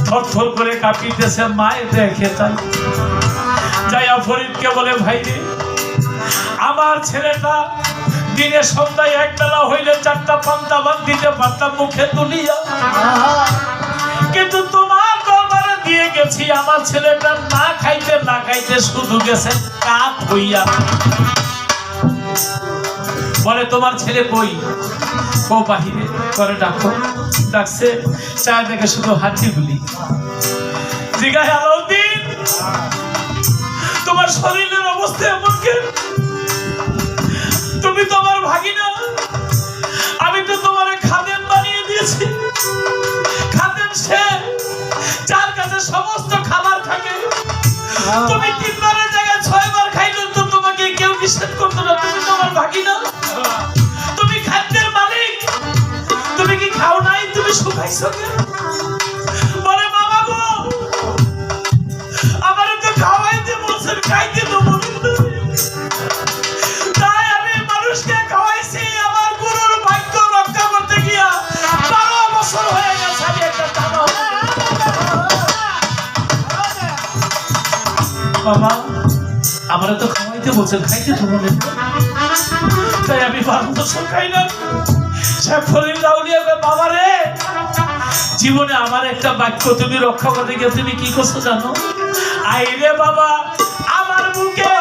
থরথর করে কাঁপিতেছে। মায়ে দেখে তাই যাইয়া ফরিদকে বলে, ভাই রে, আমার ছেলেটা দিনে সন্ধ্যায় একবেলা হইলে 4টা পান্তা ভাত দিতে পারতাম মুখে তুলিয়া, কিন্তু তোমার দরবারে দিয়ে গেছি আমার ছেলেটা না খাইতে না খাইতে শুধু গেছে কাঠ হইয়া। বলে, তোমার ছেলে কই? ও বাহিরে। করে ডাকো। ডাকছে, চায় দেখে শুধু হাড্ডিগুলি। জিজ্ঞাসা, আলাউদ্দিন, তোমার শরীরের অবস্থা এমন কেন? তুমি তো আমার ভাগিনা, আমি তো তোমার খাদেম বানিয়ে দিয়েছি। খাদেম সে যার কাছে সমস্ত খাবার থাকে। তুমি 3 বারের জায়গায় 6 বার খাইলে তো তোমাকে কেউ নিষেধ করতো না। তুমি তো আমার ভাগিনা, তুমি খাদ্যের মালিক, তুমি কি খাও নাই? তুমি শুকাইছো কেন? বলে, বাবা গো, আমার তো খাওয়াইতে বলছেন, খাইতে তো বলেন না। তাই আমি মানুষকে খাওয়াইছি আমার গুরুর ভাগ্য রক্ষা করতে গিয়া 12 বছর হয়ে গেছে আমি একটা টানা। বাবা, আমার তো খাওয়াইতে বলছেন, খাইতে তো বলেন না। তাই আমি 12 বছর খাই না। শেখ ফরিদ রাউলিয়া, বাবা রে, জীবনে আমার একটা বাক্য তুমি রক্ষা করতে গিয়ে তুমি কি করছো জানো? আইরে বাবা, আমার বুকে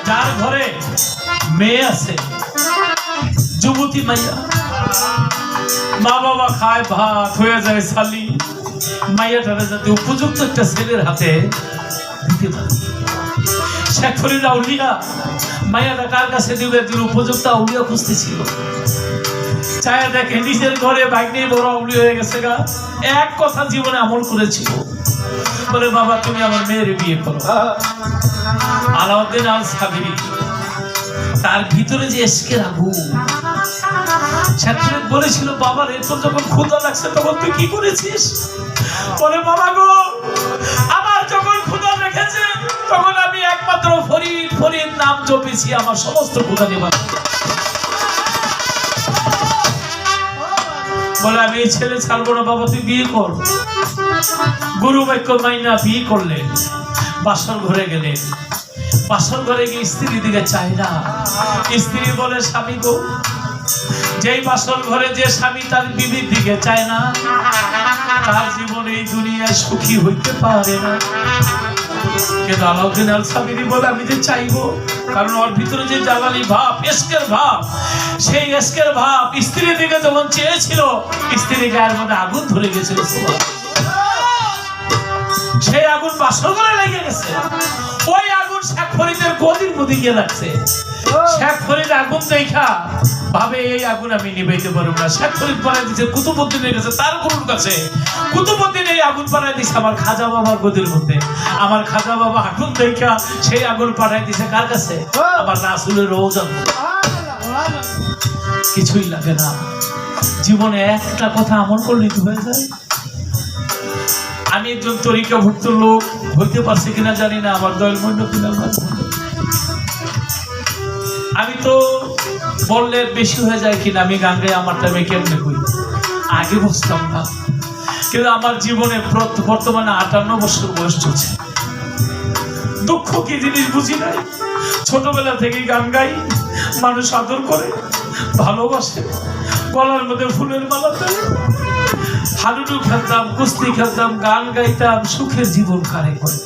যার ঘরে মেয়ে আছে, যুবতী মাইয়া, মা বাবা খায় ভাত হয়ে যায় সালি, মাইয়াটারে যাতে উপযুক্ত একটা ছেলের হাতে দিতে পারে। শেখ ফরিদ আউলিয়া মাইয়াটা কার কাছে দিবে? তিনি উপযুক্ত আউলিয়া খুঁজতেছিল। চায়া দেখে নিজের ঘরে ভাগ্নে বড় আউলিয়া হয়ে গেছে গা। এক কথা জীবনে আমল করেছিল, বলে, বাবা তুমি আমার মেয়ের বিয়ে করো। আলাউদ্দিন আল সাবিরি, তার ভিতরে যে এশকের আগুন। শেখ ফরিদ বলেছিল, বাবার এরপর যখন ক্ষুধা লাগছে তখন তুই কি করেছিস? বলে, বাবা গো, আমার যখন ক্ষুধা লেগেছে তখন আমি একমাত্র ফরিদ ফরিদ নাম জপেছি, আমার সমস্ত ক্ষুধা নিবারণ। বলে, আমি এই ছেলে ছাড়বো না, বাবা তুই বিয়ে কর। গুরু বাক্য মাইনা বিয়ে করলেন। বাসর ঘরে গেলেন। বাসর ঘরে গিয়ে স্ত্রীর দিকে চায় না। স্ত্রী বলে, স্বামী গো, যেই বাসর ঘরে যে স্বামী তার বিবির দিকে চায় না, তার জীবনে এই দুনিয়ায় সুখী হইতে পারে না। কিন্তু আলাউদ্দিন আল সাবিরি বলে, আমি যে চাইবো, কারণ ওর ভিতরে যে জ্বালানি ভাব, এশকের ভাব, সেই এশকের ভাব স্ত্রীর দিকে যখন চেয়েছিল, স্ত্রীর গায়ের মধ্যে আগুন ধরে গেছিল। সেই আগুন বাসর ঘরে লেগে গেছে। ওই আগুন শেখ ফরিদের গদির মধ্যে গিয়ে লাগছে। শেখ ফরিদ আগুন দেখা ভাবে, এই আগুন আমি নিভাইতে পারবো না। শেখ ফরিদ পাড়ায় দিচ্ছে কুতুবউদ্দিনের কাছে, তার গুরুর কাছে। কুতুবউদ্দিন এই আগুন পাড়ায় দিচ্ছে আমার খাজা বাবার গদির মধ্যে। আমার খাজা বাবা আগুন দেখা সেই আগুন পাড়ায় দিচ্ছে কার কাছে? আমার রাসূলের রওজার মধ্যে। কিছুই লাগে না, জীবনে একটা কথা আমল করলে কি হয়ে যায়। আমি একজন তরিকাভুক্ত লোক হইতে পারছি কিনা জানি না, আমার দয়াল মইনুদ্দিনের মাধ্যমে আমি তো বললে বেশি হয়ে যায় কিনা, আমি গান গাই আমার টাইমে কেমনে করি, আগে বুঝতাম না। কিন্তু আমার জীবনে বর্তমানে 58 বছর বয়স চলছে। দুঃখ কি জিনিস বুঝি নাই। ছোটবেলা থেকেই গান গাই, মানুষ আদর করে, ভালোবাসে, গলার মধ্যে ফুলের মালা দেয়, হাডুডু খেলতাম, কুস্তি খেলতাম, গান গাইতাম, সুখের জীবন কারে করে।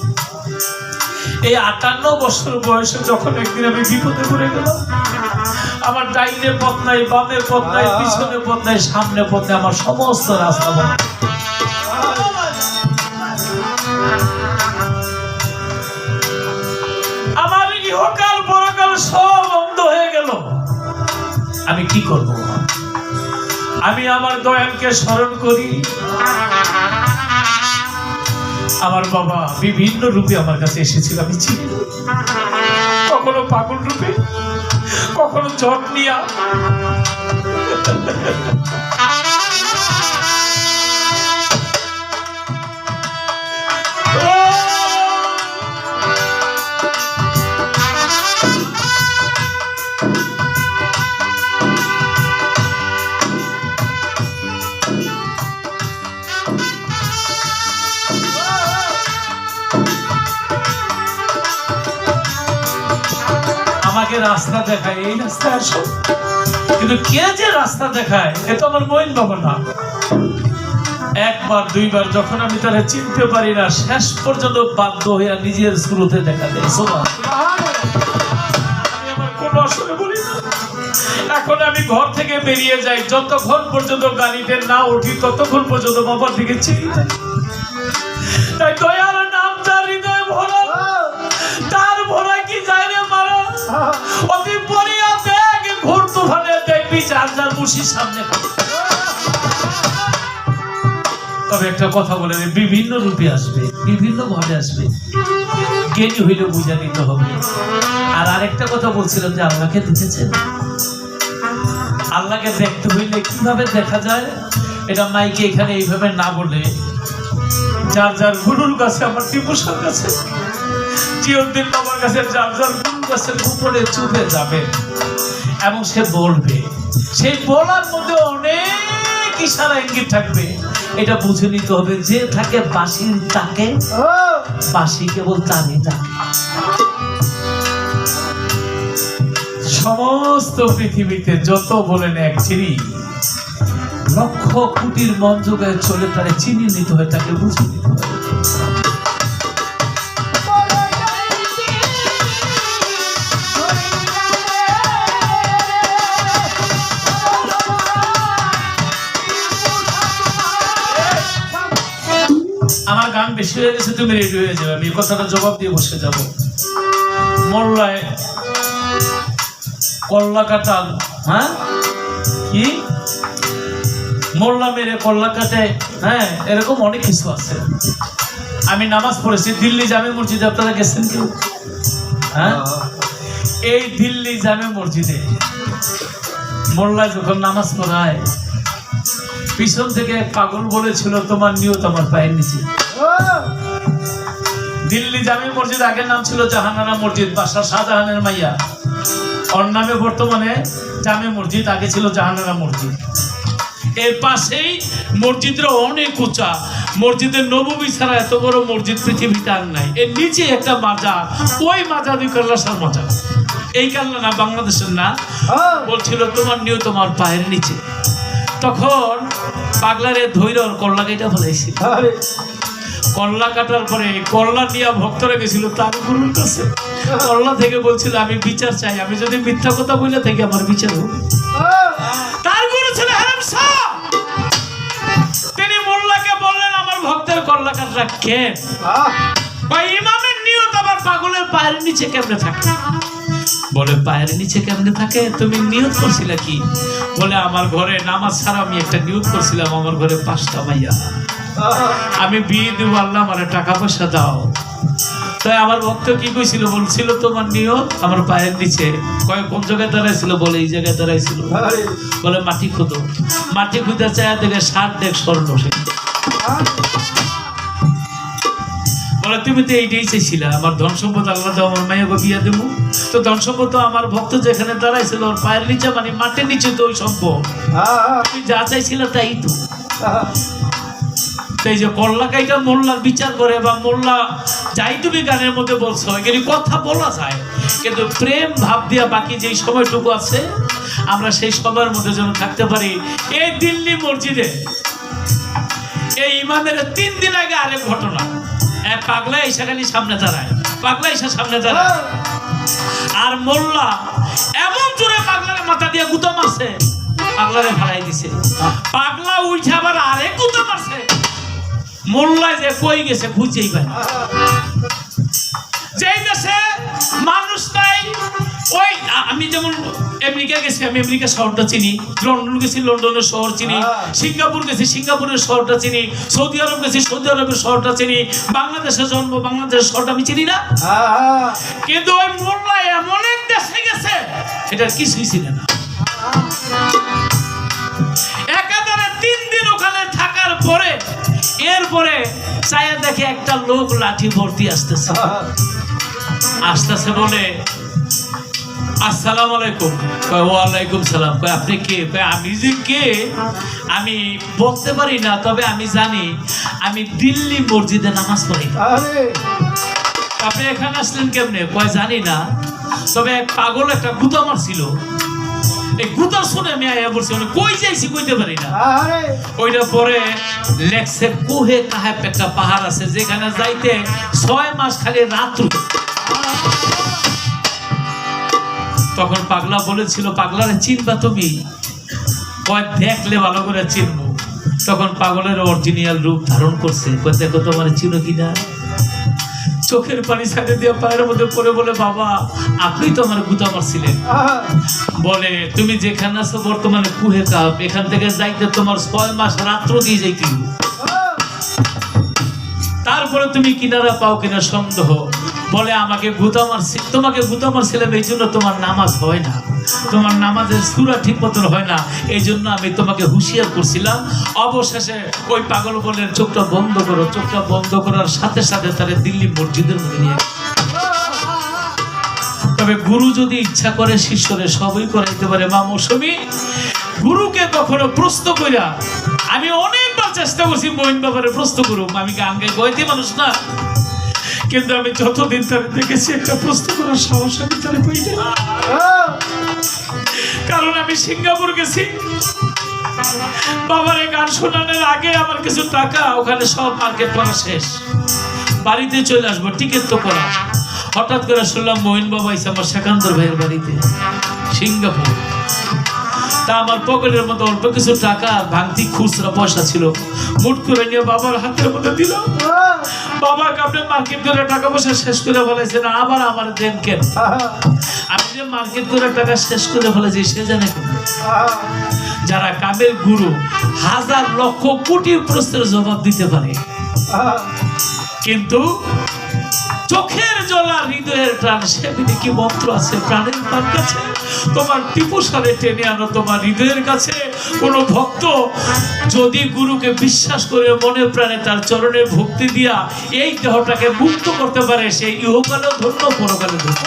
এই 58 বছর বয়সে যখন একদিন আমি বিপদে পড়ে গেলাম, আমার ডাইনে পথ নাই, বামে পথ নাই, পিছনে পথ নাই, সামনে পথ নাই, আমার সমস্ত রাস্তা বন্ধ। আমার ইহকাল পরকাল সব বন্ধ হয়ে গেল। আমি কি করব? আমি আমার দয়ালকে স্মরণ করি। আমার বাবা বিভিন্ন রূপে আমার কাছে এসেছিল, আমি চিনি। কখনো পাগল রূপে, কখনো জট নিয়া, আমাকে রাস্তা দেখায়, এই রাস্তায় আসো। কিন্তু কে যে রাস্তা দেখায় এ তো আমার মইন বাবা না। একবার দুইবার যখন আমি তারা চিনতে পারি না, শেষ পর্যন্ত বাধ্য হইয়া নিজের স্রোতে দেখা দেয়। আমি আমার কোনো আসলে বলি না। এখন আমি ঘর থেকে বেরিয়ে যাই, যতক্ষণ পর্যন্ত গাড়িতে না উঠি ততক্ষণ পর্যন্ত বাবার দিকে চিনি। তাই দয়ার নাম তার হৃদয় ভরা, তার ভরা কি যায় রে মারা। অতি পরিয়া দেখ ঘোর তুফানে দেখবি যার যার মুশির সামনে। তবে একটা কথা বলে, বিভিন্ন রূপে আসবে, বিভিন্ন ভাবে আসবে, জ্ঞানী হইলে বুঝা নিতে হবে। আর আরেকটা কথা বলছিলাম যে আল্লাহকে দেখেছেন, আল্লাহকে দেখতে হইলে কিভাবে দেখা যায় এটা মাইকে এখানে এইভাবে না বলে যার যার গুরুর কাছে, আমার টিপুসার কাছে, জিয়ুদ্দিন বাবার কাছে, যার যার গুরুর কাছে উপরে চুপে যাবে এবং সে বলবে। সেই বলার মধ্যে অনেক ইশারা ইঙ্গিত থাকবে। এটা বুঝে নিতে হবে যে থাকে বাঁশির তাকে, বাঁশি কেবল তারই ডাকে। সমস্ত পৃথিবীতে যত বলেন এক চিনি, লক্ষ কোটির মন যোগায় চলে তারে চিনি নিতে হয়, তাকে বুঝে নিতে হয়। আমার গান বেশি হয়ে গেছে, তুমি রেডি হয়ে যাবে, আমি এই কথাটা জবাব দিয়ে বসে যাব। মোল্লায় কল্লা কাটাল, হ্যাঁ কি মোল্লা মেরে কল্লা কাটে, হ্যাঁ এরকম অনেক কিছু আছে। আমি নামাজ পড়েছি দিল্লি জামে মসজিদে, আপনারা গেছেন কেউ? হ্যাঁ, এই দিল্লি জামে মসজিদে মোল্লা যখন নামাজ পড়ায়, পিছন থেকে পাগল বলেছিল তোমার নিয়ত আমার পায়ের নিচে। দিল্লি জামে মসজিদ আগের নাম ছিল জাহানারা মসজিদ, বাদশা শাহজাহানের মাইয়া, ওর নামে বর্তমানে জামে মসজিদ, আগে ছিল জাহানারা মসজিদ। এর পাশেই মসজিদের অনেক উঁচা, মসজিদের নববী ছাড়া এত বড় মসজিদ পৃথিবীতে আর নাই। এর নিচে একটা মাজার, ওই মাজার দুই কাল্লাসার মাজার, এই কাল্লা না বাংলাদেশের না, বলছিল তোমার নিয়ত তোমার পায়ের নিচে। তখন পাগলারে ধৈর্য কল্লা কেটে ফেলাইছিল। কল্লা কাটার পরে কল্লা নিয়ে ভক্তরা গেছিল তার গুরুর কাছে। কল্লা থেকে বলছিল আমি বিচার চাই, আমি যদি মিথ্যা কথা বলে থাকি আমার বিচার হবে। তার গুরু ছিল হেরেম শাহ। তিনি মোল্লাকে বললেন আমার ভক্তের কল্লা কাটরা কে? ভাই ইমামের নিয়ত আবার পাগলের পায়ের নিচে কেমনে থাকে? বলে পায়ের নিচে কেমনে থাকে? তুমি নিয়ত করছিলে কি? বলে আমার ঘরে নামাজ ছাড়া আমি একটা নিয়ত করছিলাম, আমার ঘরে 5টা মাইয়া, আমি বিয়ে দেবো, আল্লাহ আমার টাকা পয়সা দাও। তাই আমার ভক্ত কি কইছিল, বলছিল তোমার নিয়ত আমার পায়ের নিচে। কয় কোন জায়গায় দাঁড়াইছিল? বলে এই জায়গায় দাঁড়াইছিল। বলে মাটি খুঁদো, মাটি খুঁজে চায় দেখে 7 ডেক স্বর্ণ। বলে তুমি তো এইটাই চাইছিলে, আমার ধন সম্পদ আল্লাহ দাও, আমার মাইয়াকে বিয়া দেবো। তো ধন সম্পদ তো আমার ভক্ত যেখানে দাঁড়াইছিল ওর পায়ের নিচে, মানে মাটির নিচে তো ওই সম্পদ, তুমি যা চাইছিলে তাই তো। এই যে কল্লা কাইটা মোল্লার বিচার করে, বা মোল্লা যাই তুমি গানের মধ্যে বলছো এখানে কথা বলা যায়, কিন্তু প্রেম ভাব দিয়া বাকি যেই সময়টুকু আছে আমরা সেই সময়ের মধ্যে যেন থাকতে পারি। এই দিল্লি মসজিদে এই ইমামের 3 দিন আগে আরেক ঘটনা, এক পাগলা এসে খালি সামনে দাঁড়ায়, পাগলা এসে সামনে দাঁড়ায়, আর মোল্লা এমন জোরে পাগলার মাথা দিয়ে গুতা মারছে, পাগলারে ফালাই দিছে। পাগলা উঠে আবার আরেক গুতা মারছে, মোল্লা যে কই গেছে খুঁজেই পায় না। যেই দেশে মানুষ নাই, ওই আমি যেমন আমেরিকা গেছি, আমি আমেরিকা শহরটা চিনি, লন্ডন গেছি লন্ডনের শহর চিনি, সিঙ্গাপুর গেছি সিঙ্গাপুরের শহরটা চিনি, সৌদি আরব গেছি সৌদি আরবের শহরটা চিনি, বাংলাদেশে জন্ম বাংলাদেশের শহরটা আমি চিনি না। কিন্তু ওই মোল্লা এমন এক দেশে গেছে এটার কিছুই ছিল না। একাধারে 3 দিন ওখানে থাকার পরে এরপরে চায়া দেখে একটা লোক লাঠি ভর্তি আসতেছে, আসতেছে বলে আসসালামু আলাইকুম। কয় ওয়ালাইকুম সালাম। কয় আপনি কে? কয় আমি যে কে আমি বলতে পারি না, তবে আমি জানি আমি দিল্লি মসজিদে নামাজ পড়ি। আপনি এখানে আসলেন কেমনে? কয় জানি না। তবে এক পাগল একটা গুতা মারছিল, এই গুতা শুনে আমি আয়া বলছি কই যাইছি কইতে পারি না। ওইটা পরে লেখছে কোহে কাহে একটা পাহাড় আছে যেখানে যাইতে 6 মাস খালি রাত্রি। তখন পাগলা বলেছিল, পাগলারে চিনবা তুমি? কয় দেখলে ভালো করে চিনবো। তখন পাগলের অরিজিনাল রূপ ধারণ করছে, কয় দেখো তোমার চিনো কিনা। চোখের পানি ছাড়ে দিয়ে পায়ের মধ্যে পড়ে বলে, বাবা আপনি তো আমার গুতা মারছিলেন। বলে তুমি যেখানে আছো বর্তমানে কুহে কাপ, এখান থেকে যাইতে তোমার 6 মাস রাত্র দিয়ে যাইতে, তারপরে তুমি কিনারা পাও কিনা সন্দেহ। বলে আমাকে গুতা মারছি, তোমাকে গুতা মারছিলাম এই জন্য তোমার নামাজ হয় না, তোমার নামাজের সূরা ঠিক মতন হয় না, এই জন্য আমি তোমাকে হুঁশিয়ার করছিলাম। অবশেষে ওই পাগল বলেন চোখটা বন্ধ করো। চোখটা বন্ধ করার সাথে সাথে তারা দিল্লি মসজিদের মধ্যে নিয়ে। তবে গুরু যদি ইচ্ছা করে শিষ্যরে সবই করাইতে পারে। মা মৌসুমী গুরুকে কখনো প্রশ্ন কইরা, আমি অনেকবার চেষ্টা করছি মহিন বাবারে প্রশ্ন করুম, আমি গান গাই গয়তি মানুষ না, কিন্তু আমি যতদিন তার দেখেছি একটা প্রশ্ন করার সাহস আমি তার পাই না। কারণ আমি সিঙ্গাপুর গেছি, বাবারে গান শোনানোর আগে আমার কিছু টাকা ওখানে সব মার্কেট করা শেষ, বাড়িতে চলে আসবো, টিকিট তো করা। হঠাৎ করে শুনলাম মহিন বাবা এসে আমার সেকান্দর ভাইয়ের বাড়িতে সিঙ্গাপুর। তা আমার পকেটের মধ্যে অল্প কিছু টাকা ভাঙতি খুচরা পয়সা ছিল, মুট করে নিয়ে বাবার হাতের মধ্যে দিলাম। বাবা আপনি মার্কেট করে টাকা পয়সা শেষ করে ফেলাইছেন, আবার আমার দেন কেন? আমি যে মার্কেট করে টাকা শেষ করে ফেলেছি সে জানে কেন? যারা কামের গুরু হাজার লক্ষ কোটি প্রশ্নের জবাব দিতে পারে, কিন্তু চোখের জলা হৃদয়ের প্রাণ সেদিনে কি মন্ত্র আছে প্রাণের প্রাণ কাছে? তোমার টিপু সারে টেনে আনো তোমার হৃদয়ের কাছে। কোন ভক্ত যদি গুরুকে বিশ্বাস করে মনে প্রাণে তার চরণে ভক্তি দিয়া এই দেহটাকে মুক্ত করতে পারে, সেই ইহকালেও ধন্য পরকালে ধন্য।